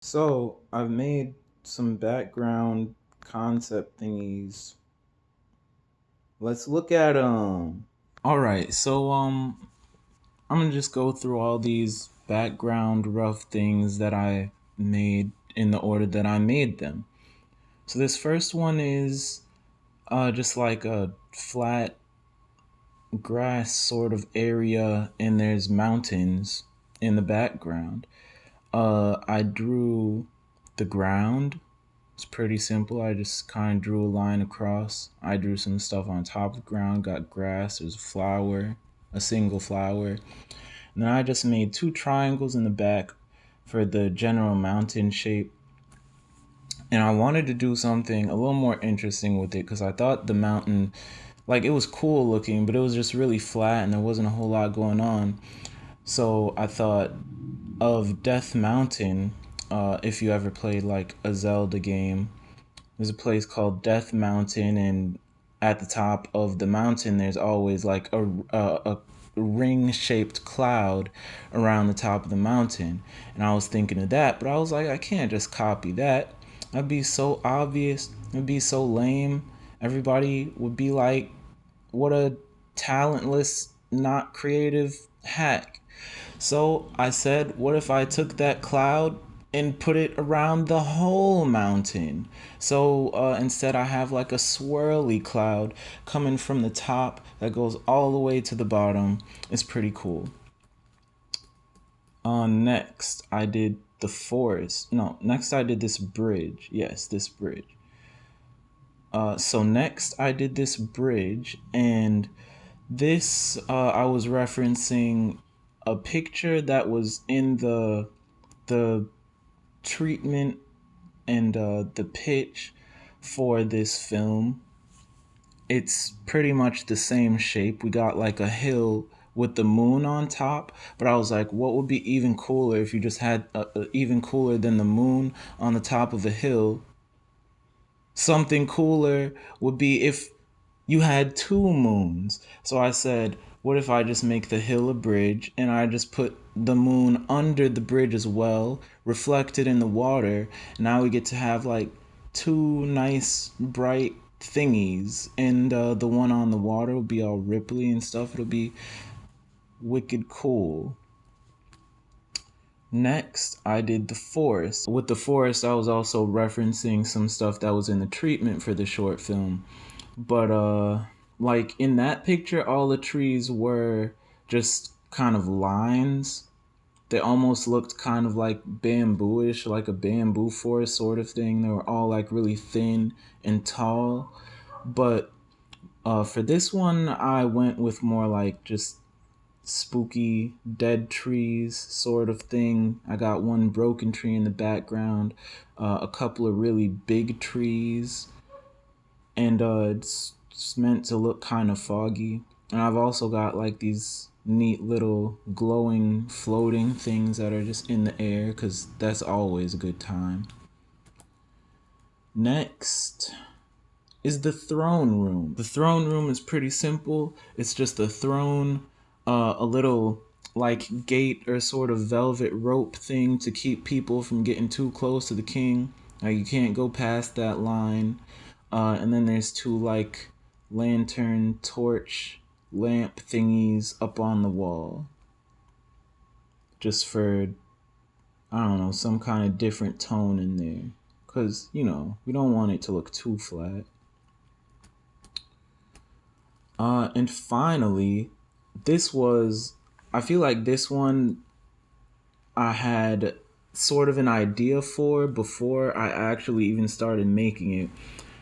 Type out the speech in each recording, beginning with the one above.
So I've made some background concept thingies. Let's look at them. All right, I'm gonna just go through all these background rough things that I made in the order that I made them. So this first one is just like a flat grass sort of area, and there's mountains in the background. I drew the ground. It's pretty simple. I just kind of drew a line across. I drew some stuff on top of the ground, got grass, there's a flower, a single flower. And then I just made two triangles in the back for the general mountain shape. And I wanted to do something a little more interesting with it because I thought the mountain, like, it was cool looking, but it was just really flat and there wasn't a whole lot going on. So I thought of Death Mountain. If you ever played like a Zelda game, there's a place called Death Mountain, and at the top of the mountain, there's always like a ring-shaped cloud around the top of the mountain. And I was thinking of that, but I was like, I can't just copy that. That'd be so obvious. It'd be so lame. Everybody would be like, what a talentless, not creative hack. So I said, what if I took that cloud and put it around the whole mountain? So instead, I have like a swirly cloud coming from the top that goes all the way to the bottom. It's pretty cool. Next, I did the forest. No, next I did this bridge. Yes, this bridge. So next I did this bridge, and this I was referencing a picture that was in the treatment and the pitch for this film. It's pretty much the same shape. We got like a hill with the moon on top, but I was like, what would be even cooler if you just had even cooler than the moon on the top of a hill? Something cooler would be if you had two moons. So I said, what if I just make the hill a bridge and I just put the moon under the bridge as well, reflected in the water? Now we get to have like two nice bright thingies, and the one on the water will be all ripply and stuff. It'll be wicked cool. Next, I did the forest. With the forest, I was also referencing some stuff that was in the treatment for the short film. But like in that picture, all the trees were just kind of lines. They almost looked kind of like bambooish, like a bamboo forest sort of thing. They were all like really thin and tall. But for this one, I went with more like just spooky dead trees sort of thing. I got one broken tree in the background, a couple of really big trees, and it's meant to look kind of foggy. And I've also got like these neat little glowing floating things that are just in the air because that's always a good time. Next is the throne room. The throne room is pretty simple. It's just a throne, a little like gate or sort of velvet rope thing to keep people from getting too close to the king. Like you can't go past that line. And then there's two like lantern torch lamp thingies up on the wall. Just for, I don't know, some kind of different tone in there. Because, we don't want it to look too flat. And finally, I feel like this one I had sort of an idea for before I actually even started making it.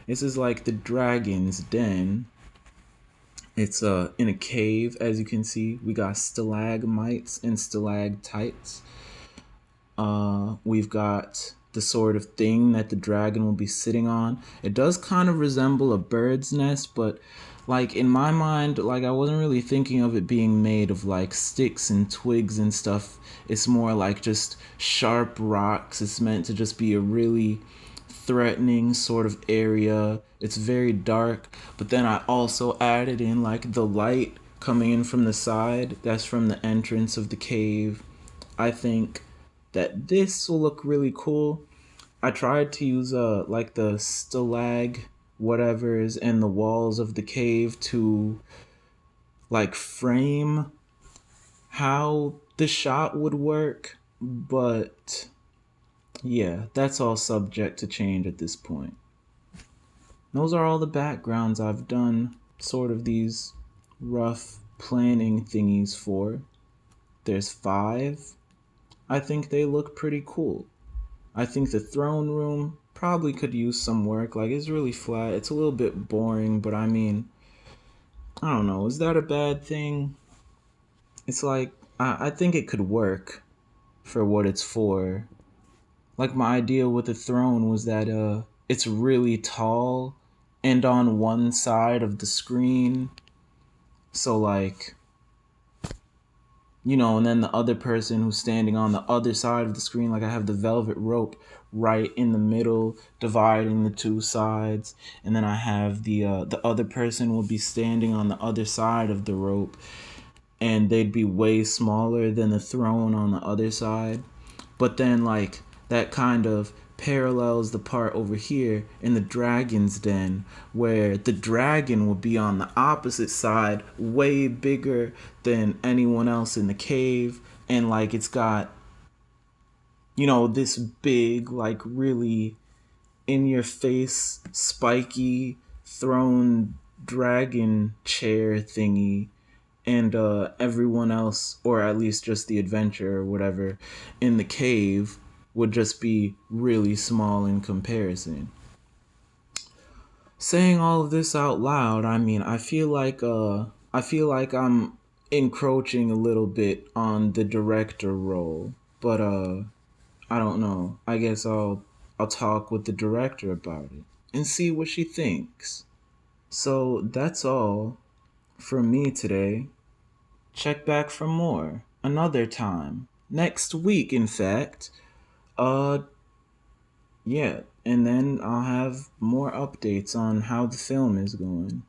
This is like the dragon's den. It's in a cave, as you can see. We got stalagmites and stalactites. We've got the sort of thing that the dragon will be sitting on. It does kind of resemble a bird's nest, but like in my mind, like I wasn't really thinking of it being made of like sticks and twigs and stuff. It's more like just sharp rocks. It's meant to just be a really threatening sort of area. It's very dark, but then I also added in like the light coming in from the side. That's from the entrance of the cave. I think that this will look really cool. I tried to use like the stalag whatever is in the walls of the cave to like frame how the shot would work, but yeah, that's all subject to change at this point. Those are all the backgrounds I've done sort of these rough planning thingies for. There's 5. I think they look pretty cool. I think the throne room probably could use some work. Like, it's really flat. It's a little bit boring, but I mean, I don't know. Is that a bad thing? It's like, I think it could work for what it's for. Like, my idea with the throne was that it's really tall and on one side of the screen. So, like, and then the other person who's standing on the other side of the screen, like I have the velvet rope right in the middle dividing the two sides, and then I have the other person will be standing on the other side of the rope, and they'd be way smaller than the throne on the other side. But then, like, that kind of parallels the part over here in the dragon's den, where the dragon will be on the opposite side, way bigger than anyone else in the cave. And, like, it's got, this big, like, really in your face, spiky, thrown dragon chair thingy, and everyone else, or at least just the adventurer or whatever, in the cave would just be really small in comparison. Saying all of this out loud, I mean, I feel like I'm encroaching a little bit on the director role, but I don't know. I guess I'll talk with the director about it and see what she thinks. So that's all from me today. Check back for more another time. Next week, in fact. Uh, yeah. And then I'll have more updates on how the film is going.